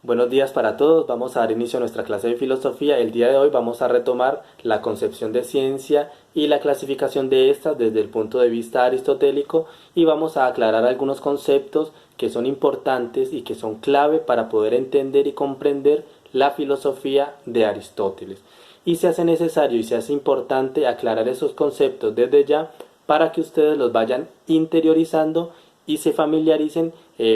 Buenos días para todos, vamos a dar inicio a nuestra clase de filosofía. El día de hoy vamos a retomar la concepción de ciencia y la clasificación de estas desde el punto de vista aristotélico y vamos a aclarar algunos conceptos que son importantes y que son clave para poder entender y comprender la filosofía de Aristóteles. Y se hace necesario y se hace importante aclarar esos conceptos desde ya para que ustedes los vayan interiorizando y se familiaricen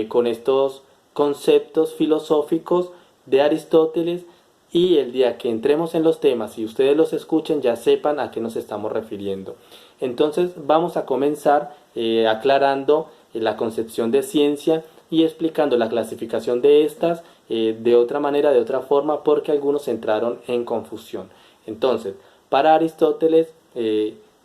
con estos conceptos filosóficos de Aristóteles y el día que entremos en los temas y ustedes los escuchen ya sepan a qué nos estamos refiriendo. Entonces vamos a comenzar aclarando la concepción de ciencia y explicando la clasificación de estas de otra manera, de otra forma, porque algunos entraron en confusión. Entonces, para Aristóteles,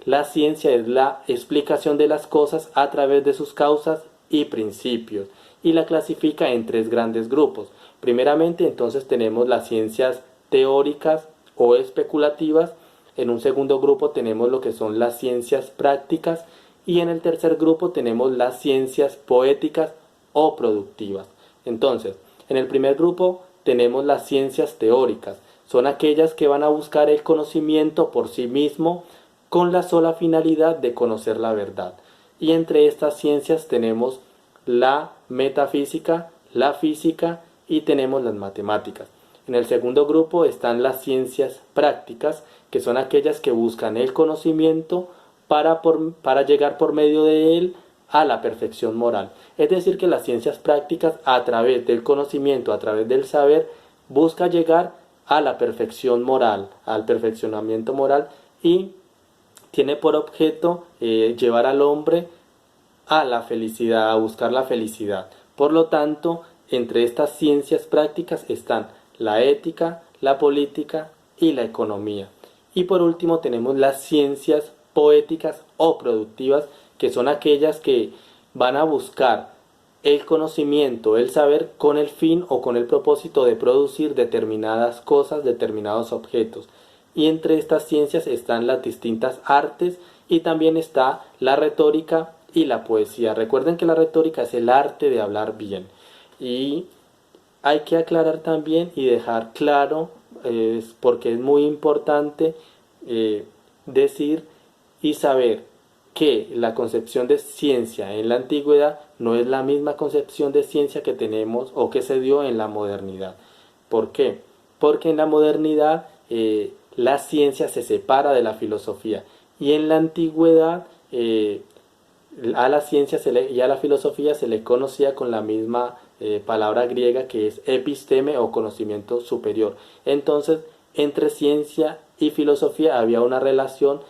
la ciencia es la explicación de las cosas a través de sus causas y principios y la clasifica en tres grandes grupos. Primeramente, entonces tenemos las ciencias teóricas o especulativas, en un segundo grupo tenemos lo que son las ciencias prácticas y en el tercer grupo tenemos las ciencias poéticas o productivas. Entonces, en el primer grupo tenemos las ciencias teóricas, son aquellas que van a buscar el conocimiento por sí mismo con la sola finalidad de conocer la verdad. Y entre estas ciencias tenemos la metafísica, la física y tenemos las matemáticas. En el segundo grupo están las ciencias prácticas, que son aquellas que buscan el conocimiento para llegar por medio de él a la perfección moral. Es decir, que las ciencias prácticas, a través del conocimiento, a través del saber, busca llegar a la perfección moral, al perfeccionamiento moral y tiene por objeto llevar al hombre a la felicidad, a buscar la felicidad. Por lo tanto, entre estas ciencias prácticas están la ética, la política y la economía. Y por último tenemos las ciencias poéticas o productivas, que son aquellas que van a buscar el conocimiento, el saber con el fin o con el propósito de producir determinadas cosas, determinados objetos. Y entre estas ciencias están las distintas artes y también está la retórica y la poesía. Recuerden que la retórica es el arte de hablar bien. Y hay que aclarar también y dejar claro, porque es muy importante decir y saber que la concepción de ciencia en la antigüedad no es la misma concepción de ciencia que tenemos o que se dio en la modernidad. ¿Por qué? Porque en la modernidad la ciencia se separa de la filosofía y en la antigüedad a la ciencia y a la filosofía se le conocía con la misma palabra griega que es episteme o conocimiento superior. Entonces, entre ciencia y filosofía había una relación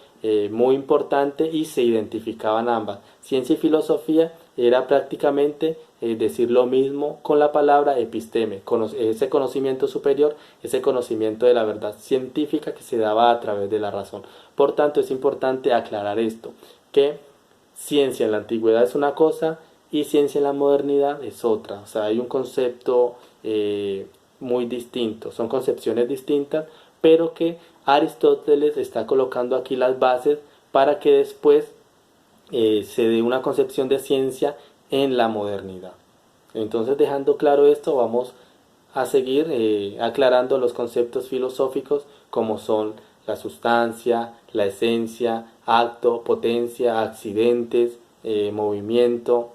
muy importante y se identificaban ambas. Ciencia y filosofía era prácticamente decir lo mismo con la palabra episteme, ese conocimiento superior, ese conocimiento de la verdad científica que se daba a través de la razón. Por tanto, es importante aclarar esto, que ciencia en la antigüedad es una cosa y ciencia en la modernidad es otra. O sea, hay un concepto muy distinto, son concepciones distintas, pero que Aristóteles está colocando aquí las bases para que después se dé una concepción de ciencia en la modernidad. Entonces, dejando claro esto, vamos a seguir aclarando los conceptos filosóficos como son la sustancia, la esencia, acto, potencia, accidentes, movimiento,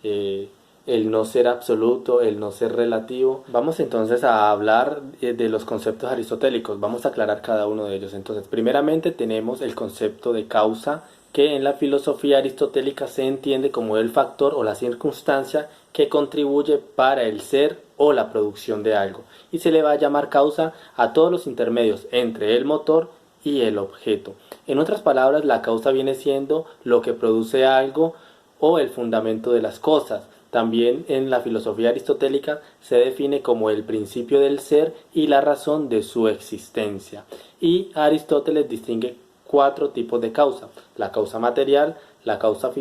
el no ser absoluto, el no ser relativo. Vamos entonces a hablar de los conceptos aristotélicos, vamos a aclarar cada uno de ellos. Entonces, primeramente tenemos el concepto de causa, que en la filosofía aristotélica se entiende como el factor o la circunstancia que contribuye para el ser o la producción de algo, y se le va a llamar causa a todos los intermedios entre el motor y el objeto. En otras palabras, la causa viene siendo lo que produce algo o el fundamento de las cosas. También en la filosofía aristotélica se define como el principio del ser y la razón de su existencia. Y Aristóteles distingue cuatro tipos de causa: la causa material, la causa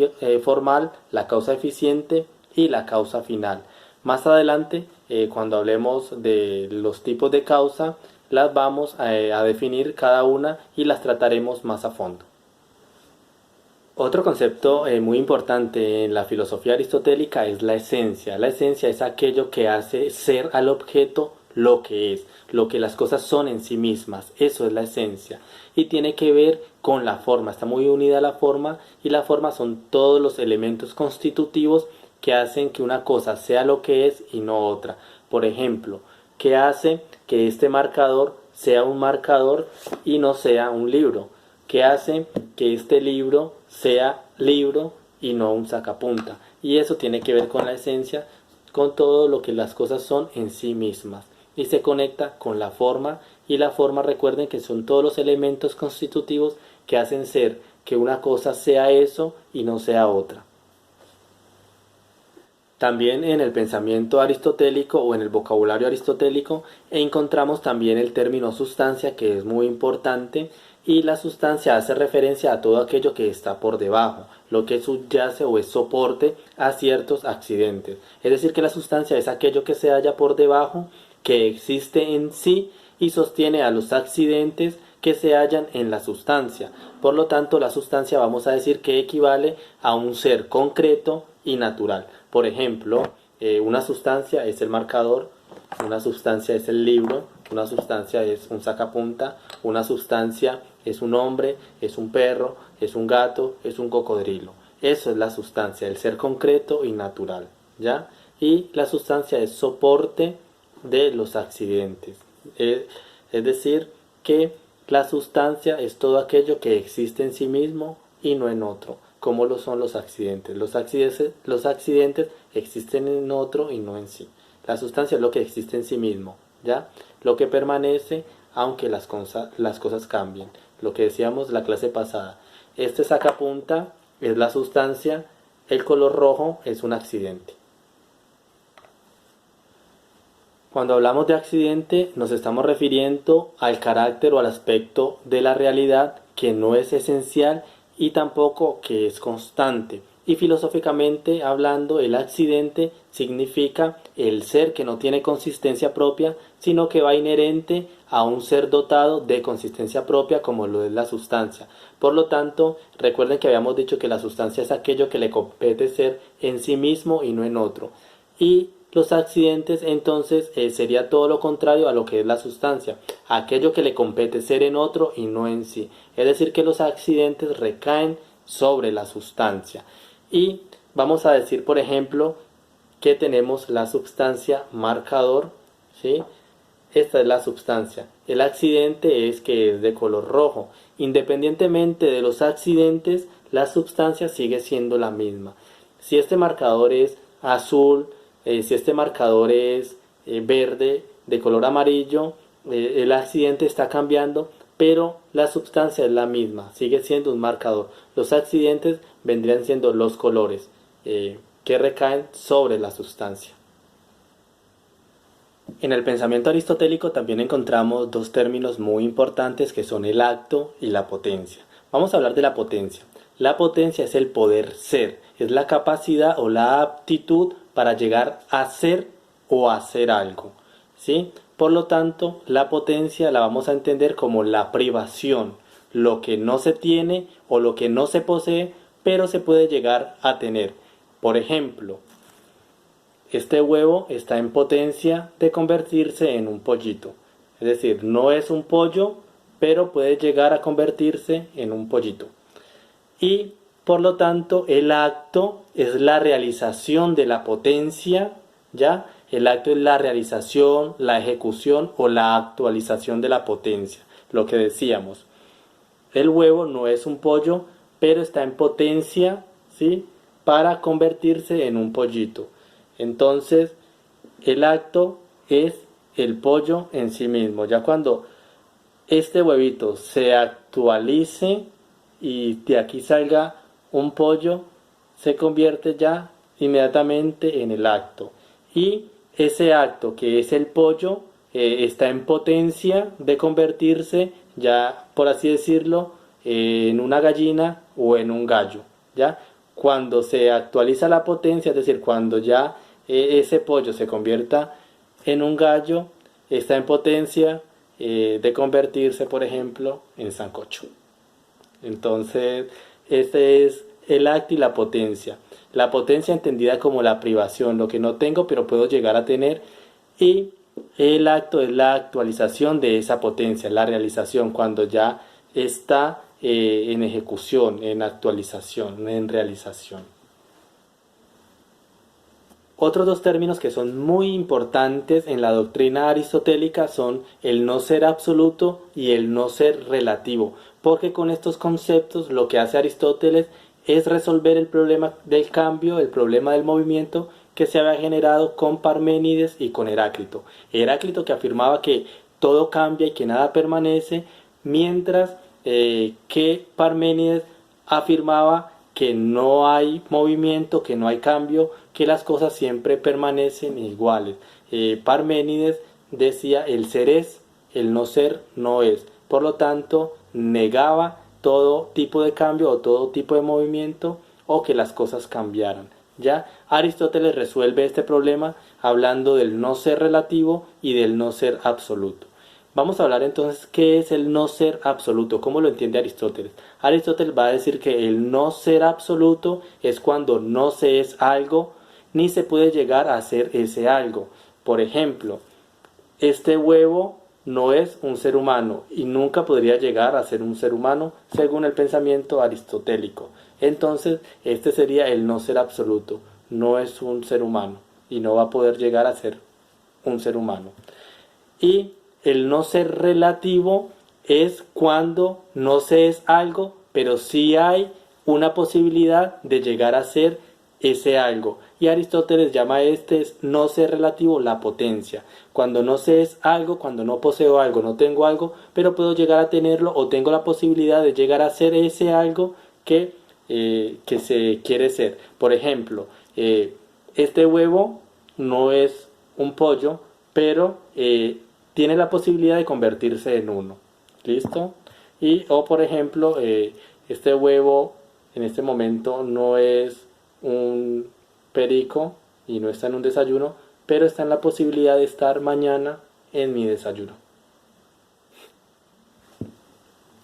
formal, la causa eficiente y la causa final. Más adelante, cuando hablemos de los tipos de causa, las vamos a definir cada una y las trataremos más a fondo. Otro concepto muy importante en la filosofía aristotélica es la esencia. La esencia es aquello que hace ser al objeto lo que es, lo que las cosas son en sí mismas. Eso es la esencia. Y tiene que ver con la forma. Está muy unida a la forma, y la forma son todos los elementos constitutivos que hacen que una cosa sea lo que es y no otra. Por ejemplo, ¿qué hace que este marcador sea un marcador y no sea un libro? ¿Qué hace que este libro sea libro y no un sacapunta? Y eso tiene que ver con la esencia, con todo lo que las cosas son en sí mismas. Y se conecta con la forma, y la forma, recuerden que son todos los elementos constitutivos que hacen ser que una cosa sea eso y no sea otra. También en el pensamiento aristotélico o en el vocabulario aristotélico encontramos también el término sustancia, que es muy importante, y la sustancia hace referencia a todo aquello que está por debajo, lo que subyace o es soporte a ciertos accidentes. Es decir, que la sustancia es aquello que se halla por debajo, que existe en sí y sostiene a los accidentes que se hallan en la sustancia. Por lo tanto, la sustancia vamos a decir que equivale a un ser concreto y natural. Por ejemplo, una sustancia es el marcador, una sustancia es el libro, una sustancia es un sacapunta, una sustancia es un hombre, es un perro, es un gato, es un cocodrilo. Eso es la sustancia, el ser concreto y natural, ¿ya? Y la sustancia es soporte de los accidentes. Es decir, que la sustancia es todo aquello que existe en sí mismo y no en otro, como lo son los accidentes. Los accidentes existen en otro y no en sí. La sustancia es lo que existe en sí mismo, ¿ya? Lo que permanece aunque las cosas cambien. Lo que decíamos la clase pasada. Este sacapunta es la sustancia, el color rojo es un accidente. Cuando hablamos de accidente nos estamos refiriendo al carácter o al aspecto de la realidad que no es esencial y tampoco que es constante. Y filosóficamente hablando, el accidente significa el ser que no tiene consistencia propia, sino que va inherente a un ser dotado de consistencia propia, como lo es la sustancia. Por lo tanto, recuerden que habíamos dicho que la sustancia es aquello que le compete ser en sí mismo y no en otro. Y los accidentes entonces sería todo lo contrario a lo que es la sustancia, aquello que le compete ser en otro y no en sí. Es decir, que los accidentes recaen sobre la sustancia. Y vamos a decir, por ejemplo, que tenemos la sustancia marcador, ¿sí? Esta es la sustancia. El accidente es que es de color rojo. Independientemente de los accidentes, la sustancia sigue siendo la misma. Si este marcador es azul, si este marcador es verde, de color amarillo, el accidente está cambiando, pero la sustancia es la misma, sigue siendo un marcador. Los accidentes vendrían siendo los colores que recaen sobre la sustancia. En el pensamiento aristotélico también encontramos dos términos muy importantes que son el acto y la potencia. Vamos a hablar de la potencia. La potencia es el poder ser, es la capacidad o la aptitud para llegar a ser o a hacer algo, ¿sí? Por lo tanto, la potencia la vamos a entender como la privación, lo que no se tiene o lo que no se posee, pero se puede llegar a tener. Por ejemplo, este huevo está en potencia de convertirse en un pollito. Es decir, no es un pollo, pero puede llegar a convertirse en un pollito. Y por lo tanto, el acto es la realización de la potencia, ¿ya? El acto es la realización, la ejecución o la actualización de la potencia. Lo que decíamos, el huevo no es un pollo, pero está en potencia, ¿sí? Para convertirse en un pollito. Entonces, el acto es el pollo en sí mismo. Ya cuando este huevito se actualice y de aquí salga un pollo, se convierte ya inmediatamente en el acto. Y ese acto que es el pollo está en potencia de convertirse ya, por así decirlo, en una gallina o en un gallo. ¿Ya? Cuando se actualiza la potencia, es decir, cuando ya ese pollo se convierta en un gallo, está en potencia de convertirse, por ejemplo, en sancocho. Entonces, este es el acto y la potencia. La potencia entendida como la privación, lo que no tengo pero puedo llegar a tener, y el acto es la actualización de esa potencia, la realización, cuando ya está en ejecución, en actualización, en realización. Otros dos términos que son muy importantes en la doctrina aristotélica son el no ser absoluto y el no ser relativo, porque con estos conceptos lo que hace Aristóteles es resolver el problema del cambio, el problema del movimiento que se había generado con Parménides y con Heráclito. Heráclito que afirmaba que todo cambia y que nada permanece, mientras que Parménides afirmaba que no hay movimiento, que no hay cambio, que las cosas siempre permanecen iguales. Parménides decía el ser es, el no ser no es. Por lo tanto, negaba todo tipo de cambio o todo tipo de movimiento o que las cosas cambiaran. Ya Aristóteles resuelve este problema hablando del no ser relativo y del no ser absoluto. Vamos a hablar entonces qué es el no ser absoluto, cómo lo entiende Aristóteles. Aristóteles va a decir que el no ser absoluto es cuando no se es algo ni se puede llegar a ser ese algo. Por ejemplo, este huevo no es un ser humano y nunca podría llegar a ser un ser humano según el pensamiento aristotélico. Entonces, este sería el no ser absoluto. No es un ser humano y no va a poder llegar a ser un ser humano. Y el no ser relativo es cuando no se es algo, pero sí hay una posibilidad de llegar a ser ese algo. Y Aristóteles llama a este no ser relativo la potencia. Cuando no se es algo, cuando no poseo algo, no tengo algo, pero puedo llegar a tenerlo o tengo la posibilidad de llegar a ser ese algo que se quiere ser. Por ejemplo, este huevo no es un pollo, pero tiene la posibilidad de convertirse en uno. ¿Listo? Y, o por ejemplo, este huevo en este momento no es un perico y no está en un desayuno, pero está en la posibilidad de estar mañana en mi desayuno.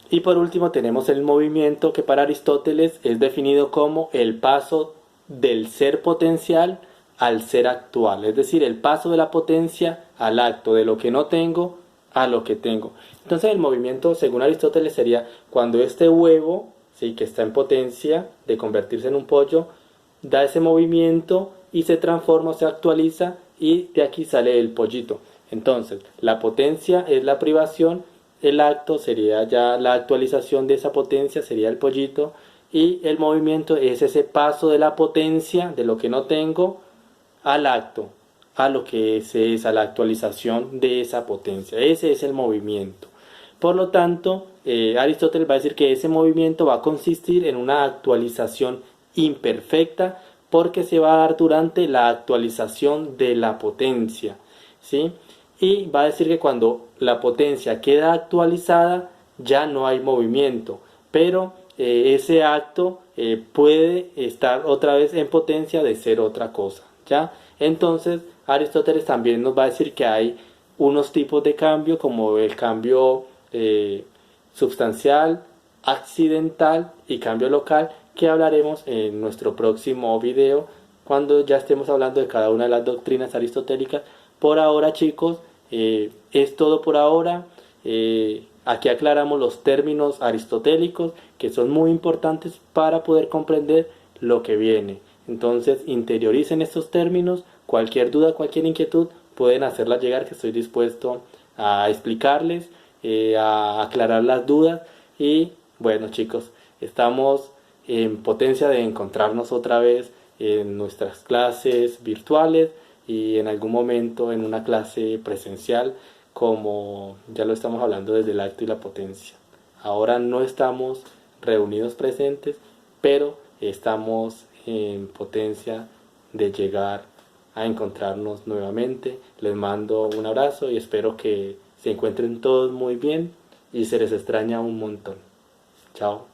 Y por último tenemos el movimiento, que para Aristóteles es definido como el paso del ser potencial al ser actual, es decir, el paso de la potencia al acto, de lo que no tengo a lo que tengo. Entonces el movimiento, según Aristóteles, sería cuando este huevo, sí, que está en potencia de convertirse en un pollo, da ese movimiento y se transforma o se actualiza, y de aquí sale el pollito. Entonces, la potencia es la privación, el acto sería ya la actualización de esa potencia, sería el pollito, y el movimiento es ese paso de la potencia, de lo que no tengo, al acto, a lo que es a la actualización de esa potencia. Ese es el movimiento. Por lo tanto, Aristóteles va a decir que ese movimiento va a consistir en una actualización imperfecta, porque se va a dar durante la actualización de la potencia, ¿sí? Y va a decir que cuando la potencia queda actualizada ya no hay movimiento, pero ese acto puede estar otra vez en potencia de ser otra cosa, ¿ya? Entonces Aristóteles también nos va a decir que hay unos tipos de cambio, como el cambio substancial, accidental y cambio local, que hablaremos en nuestro próximo video cuando ya estemos hablando de cada una de las doctrinas aristotélicas. Por ahora, chicos, es todo por ahora. Aquí aclaramos los términos aristotélicos, que son muy importantes para poder comprender lo que viene. Entonces, interioricen estos términos. Cualquier duda, cualquier inquietud, pueden hacerla llegar, que estoy dispuesto a explicarles, a aclarar las dudas. Y bueno, chicos, estamos en potencia de encontrarnos otra vez en nuestras clases virtuales y en algún momento en una clase presencial, como ya lo estamos hablando desde el acto y la potencia. Ahora no estamos reunidos presentes, pero estamos en potencia de llegar a encontrarnos nuevamente. Les mando un abrazo y espero que se encuentren todos muy bien y se les extraña un montón. Chao.